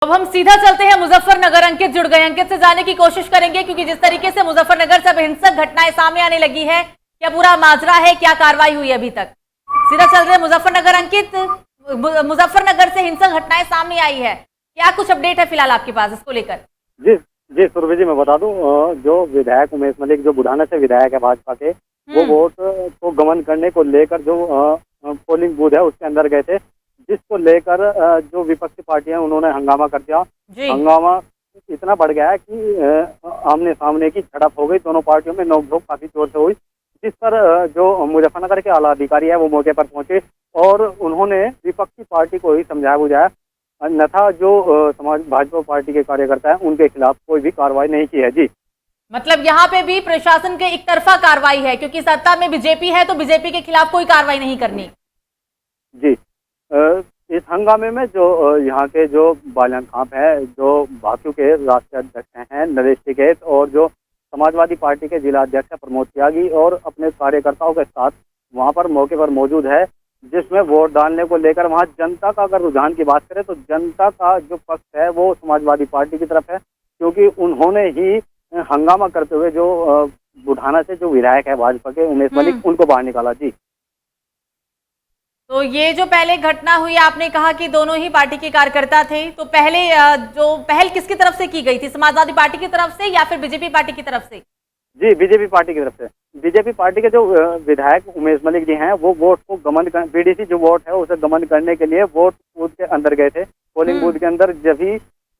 अब हम सीधा चलते हैं मुजफ्फरनगर। अंकित जुड़ गए, अंकित से जाने की कोशिश करेंगे क्योंकि जिस तरीके से मुजफ्फरनगर से अब हिंसक घटनाएं सामने आने लगी है, क्या पूरा माजरा है, क्या कार्रवाई हुई अभी तक? सीधा चल रहे हैं मुजफ्फरनगर। अंकित, मुजफ्फरनगर से हिंसक घटनाएं सामने आई है, क्या कुछ अपडेट है फिलहाल आपके पास इसको लेकर? जी जी सुरभि जी, मैं बता दूं, जो विधायक उमेश मलिक जो बुढ़ाना से विधायक है भाजपा के, वो वोट को गबन करने को लेकर जो पोलिंग बूथ है उसके अंदर गए थे, जिसको लेकर जो विपक्षी पार्टी है उन्होंने हंगामा कर दिया। हंगामा इतना बढ़ गया है कि आमने सामने की झड़प हो गई, दोनों पार्टियों में नोकझोंक काफी जोर से हुई, जिस पर जो मुजफ्फरनगर के आला अधिकारी है वो मौके पर पहुंचे और उन्होंने विपक्षी पार्टी को ही समझाया बुझाया, अन्यथा जो समाज भाजपा पार्टी के कार्यकर्ता हैं उनके खिलाफ कोई भी कार्रवाई नहीं की है। जी, मतलब यहाँ पे भी प्रशासन के एक तरफा कार्रवाई है क्योंकि सत्ता में बीजेपी है तो बीजेपी के खिलाफ कोई कार्रवाई नहीं करनी। जी। इस हंगामे में जो यहाँ के जो बालियान खाप है, जो भाजपा के राष्ट्रीय अध्यक्ष हैं नरेश टिकैत, और जो समाजवादी पार्टी के जिला अध्यक्ष प्रमोद त्यागी और अपने कार्यकर्ताओं के साथ वहाँ पर मौके पर मौजूद है, जिसमें वोट डालने को लेकर वहाँ जनता का अगर रुझान की बात करें तो जनता का जो पक्ष है वो समाजवादी पार्टी की तरफ है, क्योंकि उन्होंने ही हंगामा करते हुए जो बुढ़ाना से जो विधायक है भाजपा के उमेश मलिक, उनको बाहर निकाला। जी, तो ये जो पहले घटना हुई, आपने कहा कि दोनों ही पार्टी के कार्यकर्ता थे, तो पहले जो पहल किसकी तरफ से की गई थी, समाजवादी पार्टी की तरफ से या फिर बीजेपी पार्टी की तरफ से? जी, बीजेपी पार्टी की तरफ से। बीजेपी पार्टी के जो विधायक उमेश मलिक जी हैं वो वोट को गमन कर, बीडीसी जो वोट है उसे गमन करने के लिए वोट बूथ के अंदर गए थे, पोलिंग बूथ के अंदर।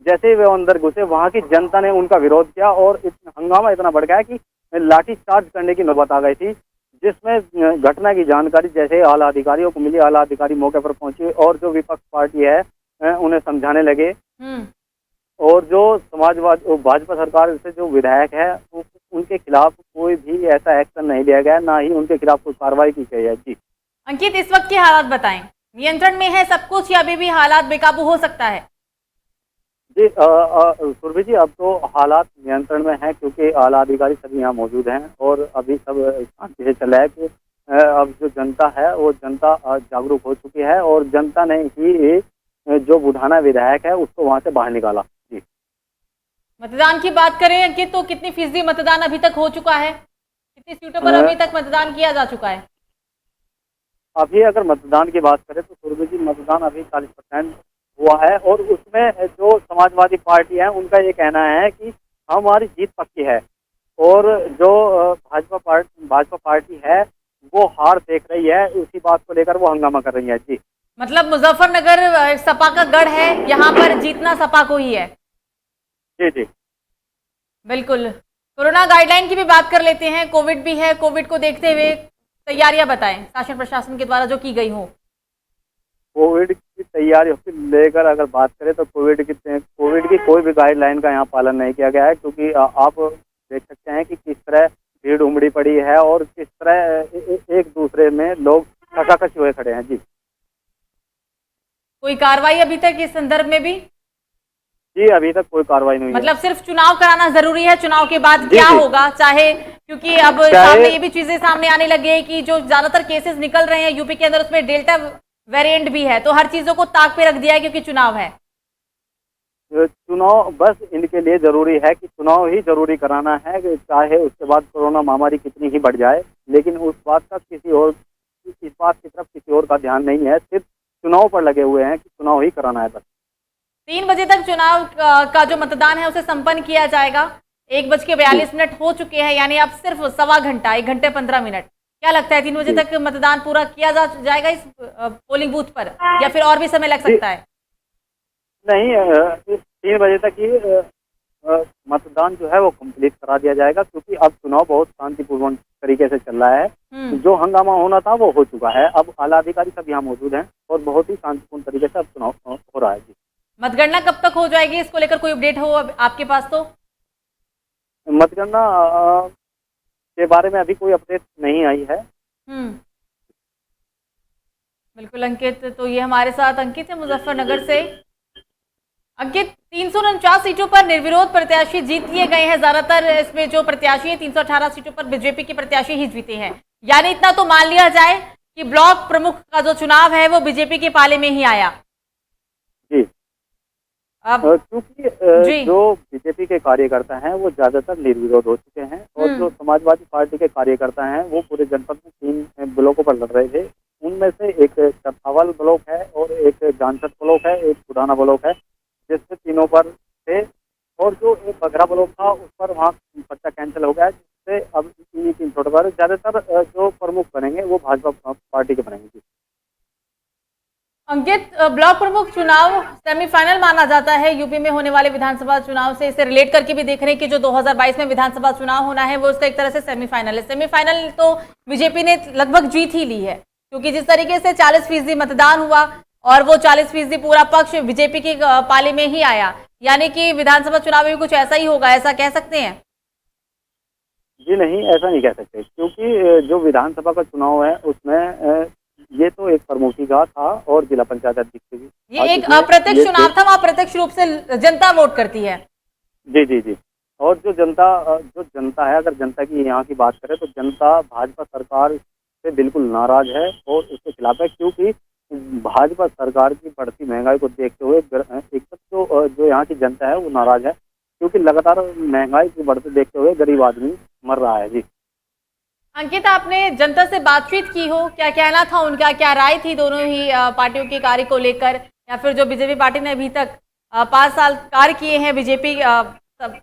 जैसे ही वे अंदर घुसे वहां की जनता ने उनका विरोध किया और हंगामा इतना बढ़ गया कि लाठी चार्ज करने की नौबत आ गई थी, जिसमें घटना की जानकारी जैसे आला अधिकारियों को मिली, आला अधिकारी मौके पर पहुंचे और जो विपक्ष पार्टी है उन्हें समझाने लगे। और जो समाजवाद भाजपा सरकार से जो विधायक है उनके खिलाफ कोई भी ऐसा एक्शन नहीं लिया गया, ना ही उनके खिलाफ कोई कार्रवाई की गई है। जी, अंकित, इस वक्त के हालात बताएं, नियंत्रण में है सब कुछ या अभी भी हालात बेकाबू हो सकता है? जी सुरभि जी, अब तो हालात नियंत्रण में है क्योंकि आला अधिकारी सभी यहाँ मौजूद हैं और अभी सब शांति से चल रहा है कि अब जो जनता है वो जनता जागरूक हो चुकी है और जनता ने ही जो बुढ़ाना विधायक है उसको वहां से बाहर निकाला। जी, मतदान की बात करें अंकित, तो कितनी फीसदी मतदान अभी तक हो चुका है, कितनी सीटों पर अभी तक मतदान किया जा चुका है? अभी अगर मतदान की बात करें तो सुरभि जी मतदान अभी 40% हुआ है और उसमें जो समाजवादी पार्टी है उनका ये कहना है कि हमारी जीत पक्की है और जो भाजपा पार्टी है वो हार देख रही है, उसी बात को लेकर वो हंगामा कर रही है। जी, मतलब मुजफ्फरनगर सपा का गढ़ है, यहाँ पर जीतना सपा को ही है। जी जी, बिल्कुल। कोरोना गाइडलाइन की भी बात कर लेते हैं, कोविड भी है, कोविड को देखते हुए तैयारियां बताएं शासन प्रशासन के द्वारा जो की गई हो। कोविड की तैयारियों को लेकर अगर बात करें तो कोविड की कोई भी गाइडलाइन का यहाँ पालन नहीं किया गया है, क्योंकि आप देख सकते हैं कि किस तरह भीड़ उमड़ी पड़ी है और किस तरह एक दूसरे में लोग खचाखच हुए खड़े हैं। जी, कोई कार्रवाई अभी तक इस संदर्भ में भी? जी, अभी तक कोई कार्रवाई नहीं हुई है। मतलब सिर्फ चुनाव कराना जरूरी है, चुनाव के बाद जी क्या जी, होगा, चाहे क्योंकि अब सामने ये भी चीजें सामने आने लगी है कि जो ज्यादातर केसेस निकल रहे हैं यूपी के अंदर उसमें डेल्टा वेरिएंट भी है, तो हर चीजों को ताक पे रख दिया है क्योंकि चुनाव है। चुनाव बस इनके लिए जरूरी है कि चुनाव ही जरूरी कराना है, चाहे उसके बाद कोरोना महामारी कितनी ही बढ़ जाए, लेकिन उस बात का इस बात की तरफ किसी और का ध्यान नहीं है, सिर्फ चुनाव पर लगे हुए हैं कि चुनाव ही कराना है बस। 3 बजे तक चुनाव का जो मतदान है उसे संपन्न किया जाएगा। 1:42 हो चुके हैं, यानी अब सिर्फ सवा घंटा, 1 घंटे 15 मिनट। क्या लगता है 3 बजे तक मतदान पूरा किया जाएगा इस पोलिंग बूथ पर, या फिर और भी समय लग सकता है? नहीं, 3 बजे तक ही मतदान जो है वो कंप्लीट करा दिया जाएगा, क्योंकि अब चुनाव बहुत शांतिपूर्ण तरीके से चल रहा है। जो हंगामा होना था वो हो चुका है, अब आला अधिकारी सब यहाँ मौजूद हैं और बहुत ही शांतिपूर्ण तरीके से अब चुनाव हो रहा है। जी, मतगणना कब तक हो जाएगी, इसको लेकर कोई अपडेट हो आपके पास? तो मतगणना के बारे में अभी कोई अपडेट नहीं आई है। बिल्कुल अंकित, तो ये हमारे साथ अंकित है मुजफ्फरनगर से। अंकित, 349 सीटों पर निर्विरोध प्रत्याशी जीत लिए गए हैं, ज्यादातर इसमें जो प्रत्याशी है 318 सीटों पर बीजेपी के प्रत्याशी ही जीते हैं, यानी इतना तो मान लिया जाए कि ब्लॉक प्रमुख का जो चुनाव है वो बीजेपी के पाले में ही आया। जी, अब क्योंकि जी। जो बीजेपी के कार्यकर्ता हैं वो ज्यादातर निर्विरोध हो चुके हैं और जो समाजवादी पार्टी के कार्यकर्ता हैं वो पूरे जनपद में 3 ब्लॉकों पर लड़ रहे थे। उनमें से एक चरथावल ब्लॉक है और एक जानसठ ब्लॉक है, एक बुढ़ाना ब्लॉक है, जिससे तीनों पर थे। और जो एक बगरा ब्लॉक था उस पर वहाँ पर्चा कैंसिल हो गया है, जिससे अब इन्हीं 3 छोटे पर ज्यादातर जो प्रमुख बनेंगे वो भाजपा पार्टी के बनेंगे। अंकित, ब्लॉक प्रमुख चुनाव सेमीफाइनल माना जाता है यूपी में होने वाले विधानसभा चुनाव से। इसे रिलेट करके भी देख रहे हैं कि जो 2022 में विधानसभा चुनाव होना है वो उसका एक तरह से सेमीफाइनल है। सेमीफाइनल तो बीजेपी ने लगभग जीत ही ली है, क्योंकि जिस तरीके से 40% मतदान हुआ और वो 40% पूरा पक्ष बीजेपी की पाली में ही आया, यानी कि विधानसभा चुनाव में भी कुछ ऐसा ही होगा, ऐसा कह सकते हैं? जी नहीं, ऐसा नहीं कह सकते, क्योंकि जो विधानसभा का चुनाव है उसमें ये तो एक प्रमुखी का था और जिला पंचायत अध्यक्ष भी। ये एक अप्रत्यक्ष चुनाव था, वहां प्रत्यक्ष रूप से जनता वोट करती है। जी जी जी। और जो जनता है, अगर जनता की यहाँ की बात करें तो जनता भाजपा सरकार से बिल्कुल नाराज है और उसके खिलाफ है, क्योंकि भाजपा सरकार की बढ़ती महंगाई को देखते हुए एक तो जो यहाँ की जनता है वो नाराज है, क्योंकि लगातार महंगाई को बढ़ते देखते हुए गरीब आदमी मर रहा है। जी अंकित, आपने जनता से बातचीत की हो, क्या कहना था उनका, क्या राय थी दोनों ही पार्टियों के कार्य को लेकर, या फिर जो बीजेपी पार्टी ने अभी तक 5 साल कार्य किए हैं बीजेपी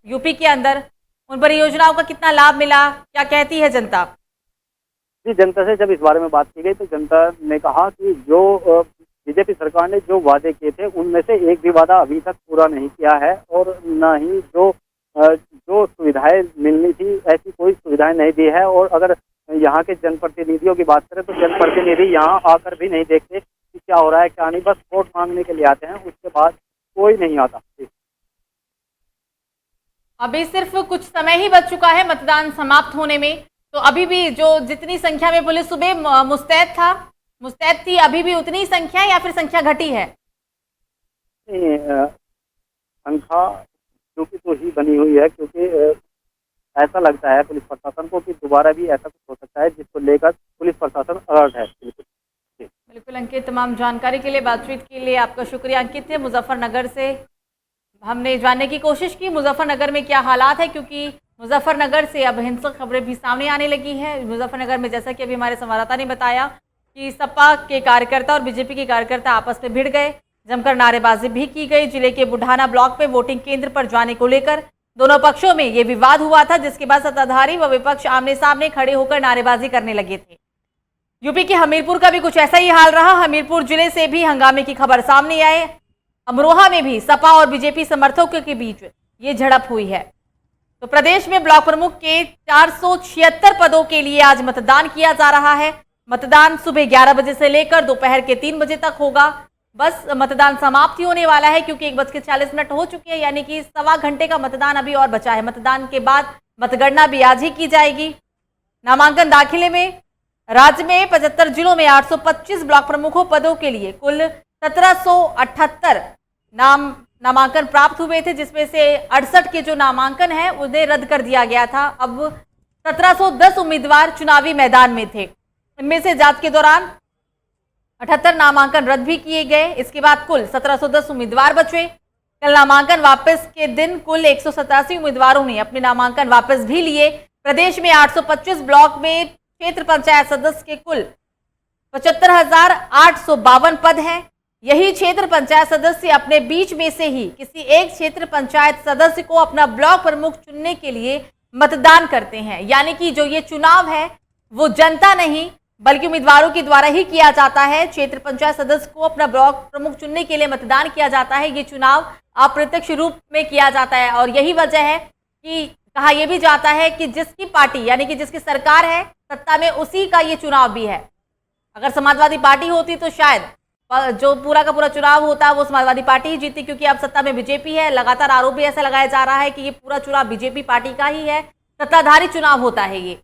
यूपी के अंदर, उन परियोजनाओं का कितना लाभ मिला, क्या कहती है जनता? जी, जनता से जब इस बारे में बात की गई तो जनता ने कहा कि जो बीजेपी सरकार ने जो वादे किए थे उनमें से एक भी वादा अभी तक पूरा नहीं किया है और न ही जो सुविधाएं मिलनी थी ऐसी कोई सुविधाएं नहीं दी है। और अगर यहाँ के जनप्रतिनिधियों की बात करें तो जनप्रतिनिधि यहाँ आकर भी नहीं देखते कि क्या हो रहा है क्या नहीं, बस वोट मांगने के लिए आते हैं, उसके बाद कोई नहीं आता। अभी सिर्फ कुछ समय ही बच चुका है मतदान समाप्त होने में, तो अभी भी जो जितनी संख्या में पुलिस सुबह मुस्तैद थी, अभी भी उतनी ही संख्या या फिर संख्या घटी है? संख्या क्योंकि तो ही बनी हुई है, क्योंकि ऐसा लगता है पुलिस प्रशासन को कि दोबारा भी ऐसा कुछ हो सकता है, जिसको लेकर पुलिस प्रशासन अलर्ट है। बिल्कुल अंकित, तमाम जानकारी के लिए, बातचीत के लिए आपका शुक्रिया। अंकित थे मुजफ्फरनगर से। हमने जानने की कोशिश की मुजफ्फरनगर में क्या हालात है, क्योंकि मुजफ्फरनगर से अब हिंसक खबरें भी सामने आने लगी है। मुजफ्फरनगर में जैसा कि अभी हमारे संवाददाता ने बताया कि सपा के कार्यकर्ता और बीजेपी के कार्यकर्ता आपस में भिड़ गए, जमकर नारेबाजी भी की गई। जिले के बुढ़ाना ब्लॉक में वोटिंग केंद्र पर जाने को लेकर दोनों पक्षों में ये विवाद हुआ था, जिसके बाद सत्ताधारी व विपक्ष आमने सामने खड़े होकर नारेबाजी करने लगे थे। यूपी के हमीरपुर का भी कुछ ऐसा ही हाल रहा। हमीरपुर जिले से भी हंगामे की खबर सामने आए। अमरोहा में भी सपा और बीजेपी समर्थकों के बीच ये झड़प हुई है। तो प्रदेश में ब्लॉक प्रमुख के 476 पदों के लिए आज मतदान किया जा रहा है। मतदान सुबह 11 बजे से लेकर दोपहर के 3 बजे तक होगा। बस मतदान समाप्ति होने वाला है, क्योंकि 1:40 हो चुकी है, यानी कि 1.25 घंटे का मतदान अभी और बचा है। मतदान के बाद मतगणना भी आज ही की जाएगी। नामांकन दाखिले में राज्य में 75 जिलों में 825 ब्लॉक प्रमुखों पदों के लिए कुल 1778 नामांकन प्राप्त हुए थे, जिसमें से 68 के जो नामांकन है उन्हें रद्द कर दिया गया था। अब 1710 उम्मीदवार चुनावी मैदान में थे। इनमें से जांच के दौरान 78 नामांकन रद्द भी किए गए। इसके बाद कुल 1710 उम्मीदवार बचे। कल नामांकन वापस के दिन कुल 187 उम्मीदवारों ने अपने नामांकन वापस भी लिए। प्रदेश में 825 ब्लॉक में क्षेत्र पंचायत सदस्य के कुल 75,852 पद हैं। यही क्षेत्र पंचायत सदस्य अपने बीच में से ही किसी एक क्षेत्र पंचायत सदस्य को अपना ब्लॉक प्रमुख चुनने के लिए मतदान करते हैं, यानी कि जो ये चुनाव है वो जनता नहीं बल्कि उम्मीदवारों के द्वारा ही किया जाता है। क्षेत्र पंचायत सदस्य को अपना ब्लॉक प्रमुख चुनने के लिए मतदान किया जाता है। ये चुनाव अप्रत्यक्ष रूप में किया जाता है और यही वजह है कि कहा यह भी जाता है कि जिसकी पार्टी यानी कि जिसकी सरकार है सत्ता में, उसी का ये चुनाव भी है। अगर समाजवादी पार्टी होती तो शायद जो पूरा का पूरा चुनाव होता वो समाजवादी पार्टी ही जीती, क्योंकि अब सत्ता में बीजेपी है। लगातार आरोप भी ऐसा लगाया जा रहा है कि ये पूरा चुनाव बीजेपी पार्टी का ही है, सत्ताधारी चुनाव होता है ये।